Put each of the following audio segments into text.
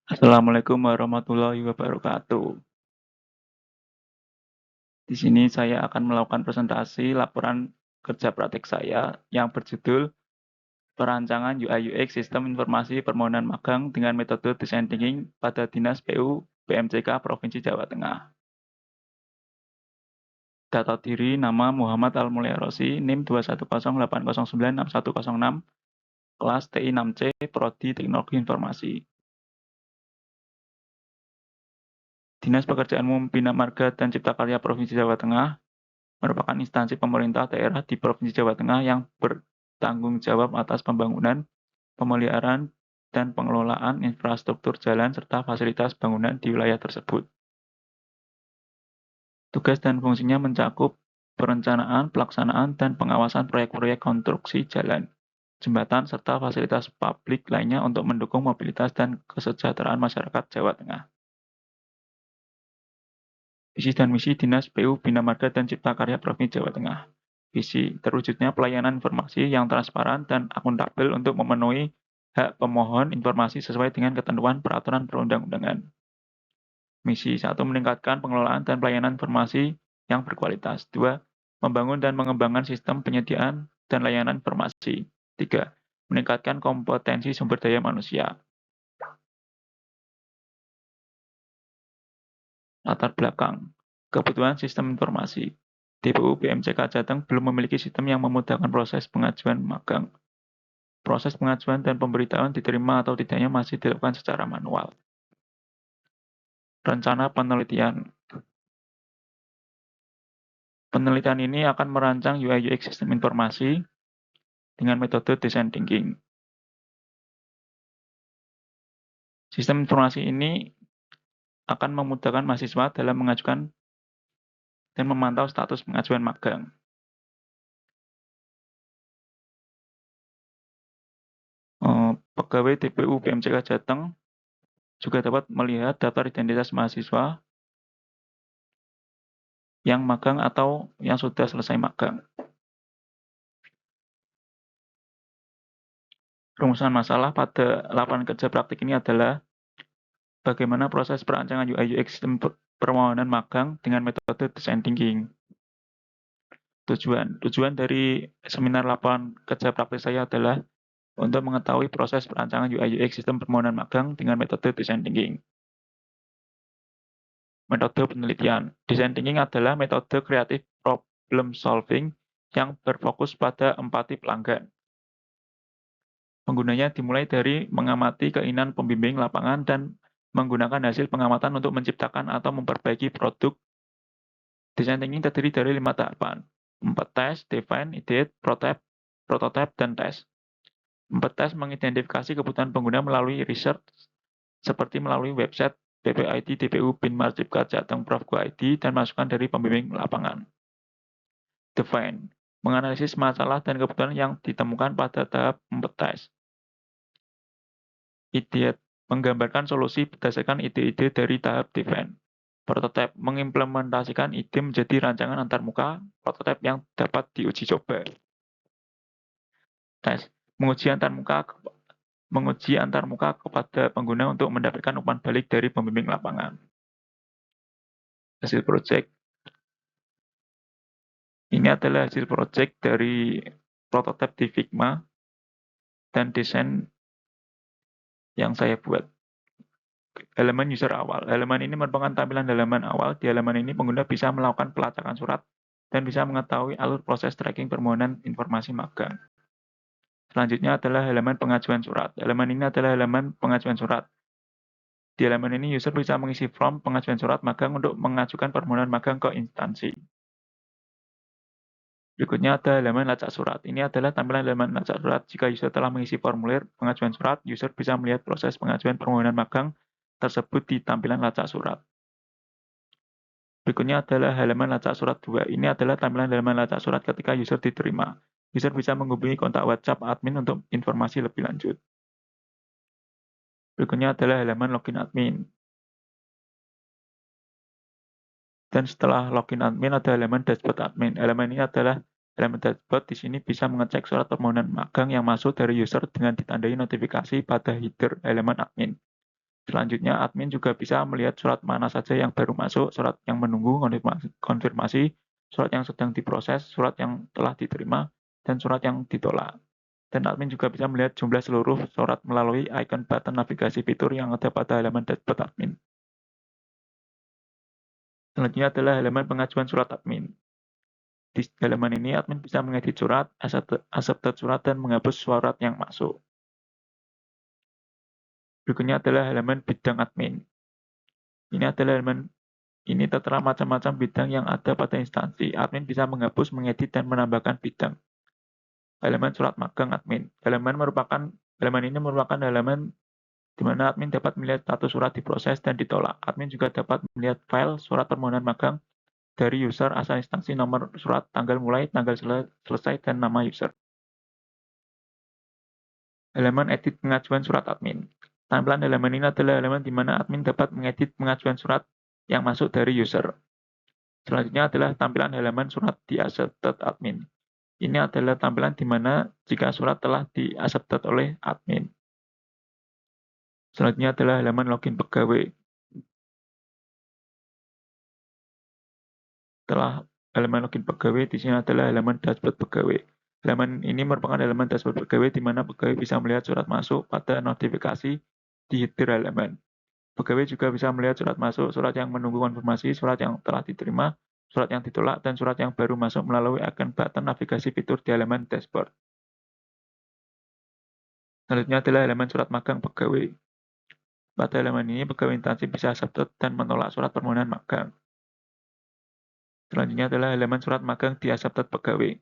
Assalamualaikum warahmatullahi wabarakatuh. Di sini saya akan melakukan presentasi laporan kerja praktik saya yang berjudul Perancangan UI/UX Sistem Informasi Permohonan Magang dengan Metode Design Thinking pada Dinas PU PMCK Provinsi Jawa Tengah. Data diri nama Muhammad Al-Mulya Rosi, NIM 21080966106, kelas TI 6C, Prodi Teknologi Informasi. Dinas Pekerjaan Umum Bina Marga dan Cipta Karya Provinsi Jawa Tengah merupakan instansi pemerintah daerah di Provinsi Jawa Tengah yang bertanggung jawab atas pembangunan, pemeliharaan, dan pengelolaan infrastruktur jalan serta fasilitas bangunan di wilayah tersebut. Tugas dan fungsinya mencakup perencanaan, pelaksanaan, dan pengawasan proyek-proyek konstruksi jalan, jembatan, serta fasilitas publik lainnya untuk mendukung mobilitas dan kesejahteraan masyarakat Jawa Tengah. Visi dan misi Dinas PU Bina Marga dan Cipta Karya Provinsi Jawa Tengah. Visi, terwujudnya pelayanan informasi yang transparan dan akuntabel untuk memenuhi hak pemohon informasi sesuai dengan ketentuan peraturan perundang-undangan. Misi 1. Meningkatkan pengelolaan dan pelayanan informasi yang berkualitas. 2. Membangun dan mengembangkan sistem penyediaan dan layanan informasi. 3. Meningkatkan kompetensi sumber daya manusia. Latar belakang, kebutuhan sistem informasi. DPU PMCK Jateng belum memiliki sistem yang memudahkan proses pengajuan magang. Proses pengajuan dan pemberitahuan diterima atau tidaknya masih dilakukan secara manual. Rencana penelitian. Penelitian ini akan merancang UI/UX sistem informasi dengan metode design thinking. Sistem informasi ini akan memudahkan mahasiswa dalam mengajukan dan memantau status pengajuan magang. Pegawai DPU PMCK Jateng juga dapat melihat daftar identitas mahasiswa yang magang atau yang sudah selesai magang. Rumusan masalah pada lapangan kerja praktik ini adalah bagaimana proses perancangan UI/UX sistem permohonan magang dengan metode design thinking. Tujuan dari seminar lapangan kerja praktik saya adalah untuk mengetahui proses perancangan UI/UX sistem permohonan magang dengan metode design thinking. Metode penelitian. Design thinking adalah metode kreatif problem solving yang berfokus pada empati pelanggan. Penggunanya dimulai dari mengamati keinginan pembimbing lapangan dan menggunakan hasil pengamatan untuk menciptakan atau memperbaiki produk. Design thinking terdiri dari 5 tahapan. 4 tes, define, ideate, prototype, dan tes. 4 tes mengidentifikasi kebutuhan pengguna melalui research, seperti melalui website, BPID, DPU, BIN Marcipka, Jateng, Prof.Go ID, dan masukan dari pembimbing lapangan. Define, menganalisis masalah dan kebutuhan yang ditemukan pada tahap 4 tes. Ideate, menggambarkan solusi berdasarkan ide-ide dari tahap define. Prototype, mengimplementasikan ide menjadi rancangan antarmuka, prototipe yang dapat diuji coba. Tes, menguji antarmuka kepada pengguna untuk mendapatkan umpan balik dari pembimbing lapangan. Hasil project. Ini adalah hasil project dari prototipe di Figma dan desain yang saya buat. Halaman user awal. Halaman ini merupakan tampilan halaman awal. Di halaman ini pengguna bisa melakukan pelacakan surat dan bisa mengetahui alur proses tracking permohonan informasi magang. Selanjutnya adalah halaman pengajuan surat. Halaman ini adalah halaman pengajuan surat. Di halaman ini user bisa mengisi form pengajuan surat magang untuk mengajukan permohonan magang ke instansi. Berikutnya ada halaman lacak surat. Ini adalah tampilan halaman lacak surat. Jika user telah mengisi formulir pengajuan surat, user bisa melihat proses pengajuan permohonan magang tersebut di tampilan lacak surat. Berikutnya adalah halaman lacak surat 2. Ini adalah tampilan halaman lacak surat ketika user diterima. User bisa menghubungi kontak WhatsApp admin untuk informasi lebih lanjut. Berikutnya adalah halaman login admin. Dan setelah login admin ada halaman dashboard admin. Halaman ini adalah halaman dashboard. Di sini bisa mengecek surat permohonan magang yang masuk dari user dengan ditandai notifikasi pada header halaman admin. Selanjutnya, admin juga bisa melihat surat mana saja yang baru masuk, surat yang menunggu konfirmasi, surat yang sedang diproses, surat yang telah diterima, dan surat yang ditolak. Dan admin juga bisa melihat jumlah seluruh surat melalui icon button navigasi fitur yang ada pada halaman dashboard admin. Selanjutnya adalah halaman pengajuan surat admin. Di halaman ini, admin bisa mengedit surat, accepted surat, dan menghapus surat yang masuk. Berikutnya adalah halaman bidang admin. Ini tertera macam-macam bidang yang ada pada instansi. Admin bisa menghapus, mengedit, dan menambahkan bidang. Halaman surat magang admin. Halaman ini merupakan halaman di mana admin dapat melihat status surat diproses dan ditolak. Admin juga dapat melihat file surat permohonan magang dari user, asal instansi, nomor surat, tanggal mulai, tanggal selesai, dan nama user. Halaman edit pengajuan surat admin. Tampilan halaman ini adalah halaman di mana admin dapat mengedit pengajuan surat yang masuk dari user. Selanjutnya adalah tampilan halaman surat di accepted admin. Ini adalah tampilan di mana jika surat telah di-accepted oleh admin. Selanjutnya adalah halaman login pegawai. Setelah halaman login pegawai, di sini adalah halaman dashboard pegawai. Halaman ini merupakan halaman dashboard pegawai di mana pegawai bisa melihat surat masuk pada notifikasi di header halaman. Pegawai juga bisa melihat surat masuk, surat yang menunggu konfirmasi, surat yang telah diterima, surat yang ditolak, dan surat yang baru masuk melalui icon button navigasi fitur di halaman dashboard. Selanjutnya adalah halaman surat magang pegawai. Pada halaman ini, pegawai instansi bisa accepted dan menolak surat permohonan magang. Selanjutnya adalah halaman surat magang di accepted pegawai.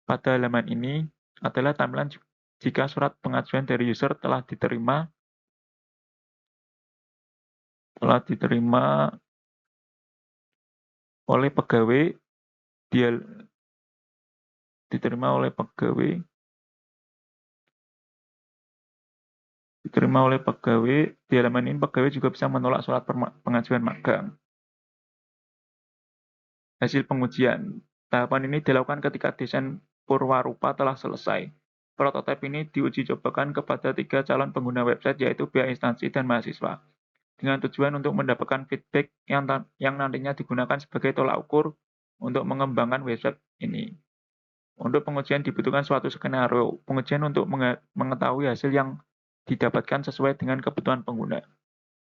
Pada halaman ini adalah tampilan jika surat pengajuan dari user telah diterima oleh pegawai diterima oleh pegawai. Di halaman ini pegawai juga bisa menolak surat pengajuan magang. Hasil pengujian. Tahapan ini dilakukan ketika desain purwarupa telah selesai. Prototipe ini diuji cobakan kepada 3 calon pengguna website, yaitu pihak instansi dan mahasiswa, dengan tujuan untuk mendapatkan feedback yang nantinya digunakan sebagai tolak ukur untuk mengembangkan website ini. Untuk pengujian dibutuhkan suatu skenario pengujian untuk mengetahui hasil yang didapatkan sesuai dengan kebutuhan pengguna.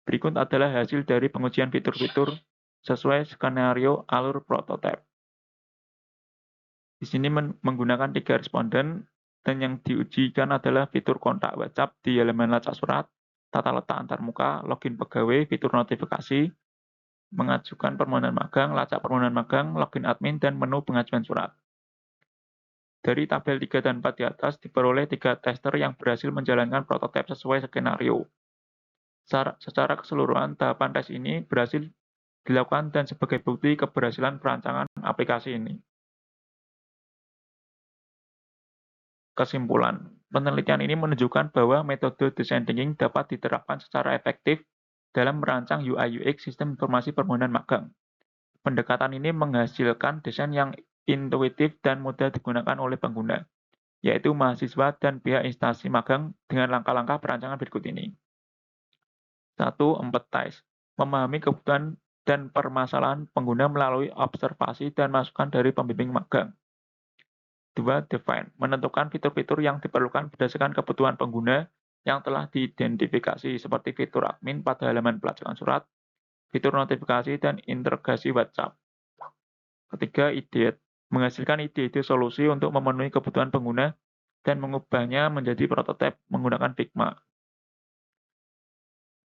Berikut adalah hasil dari pengujian fitur-fitur sesuai skenario alur prototipe. Di sini menggunakan 3 responden, dan yang diujikan adalah fitur kontak WhatsApp di halaman lacak surat, tata letak antarmuka, login pegawai, fitur notifikasi, mengajukan permohonan magang, lacak permohonan magang, login admin, dan menu pengajuan surat. Dari tabel 3 dan 4 di atas diperoleh 3 tester yang berhasil menjalankan prototipe sesuai skenario. Secara keseluruhan, tahapan tes ini berhasil dilakukan dan sebagai bukti keberhasilan perancangan aplikasi ini. Kesimpulan, penelitian ini menunjukkan bahwa metode design thinking dapat diterapkan secara efektif dalam merancang UI/UX sistem informasi permohonan magang. Pendekatan ini menghasilkan desain yang intuitif dan mudah digunakan oleh pengguna, yaitu mahasiswa dan pihak instansi magang dengan langkah-langkah perancangan berikut ini. 1. Empathize. Memahami kebutuhan dan permasalahan pengguna melalui observasi dan masukan dari pembimbing magang. 2. Define. Menentukan fitur-fitur yang diperlukan berdasarkan kebutuhan pengguna yang telah diidentifikasi, seperti fitur admin pada halaman pelacakan surat, fitur notifikasi, dan integrasi WhatsApp. 3. Ideate. Menghasilkan ide-ide solusi untuk memenuhi kebutuhan pengguna dan mengubahnya menjadi prototipe menggunakan Figma.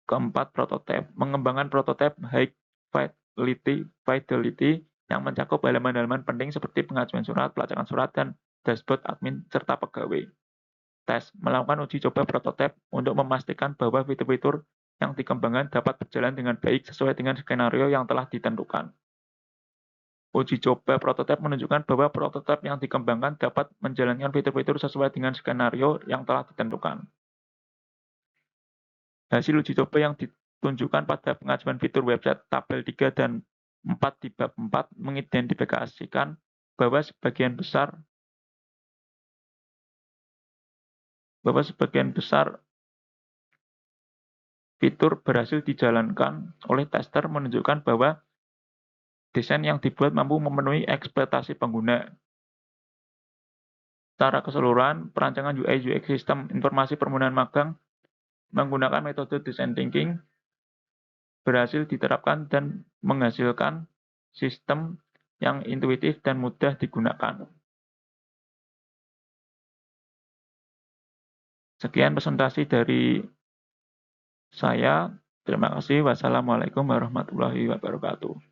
4. Prototipe. Mengembangkan prototipe high fidelity yang mencakup halaman-halaman penting seperti pengajuan surat, pelacakan surat, dan dashboard admin serta pegawai. Tes. Melakukan uji coba prototipe untuk memastikan bahwa fitur-fitur yang dikembangkan dapat berjalan dengan baik sesuai dengan skenario yang telah ditentukan. Uji coba prototipe menunjukkan bahwa prototipe yang dikembangkan dapat menjalankan fitur-fitur sesuai dengan skenario yang telah ditentukan. Hasil uji coba yang ditunjukkan pada pengajuan fitur website tabel 3 dan 4 di bab 4 mengidentifikasikan bahwa sebagian besar fitur berhasil dijalankan oleh tester menunjukkan bahwa desain yang dibuat mampu memenuhi ekspektasi pengguna. Secara keseluruhan, perancangan UI UX sistem informasi permohonan magang menggunakan metode design thinking berhasil diterapkan dan menghasilkan sistem yang intuitif dan mudah digunakan. Sekian presentasi dari saya. Terima kasih. Wassalamualaikum warahmatullahi wabarakatuh.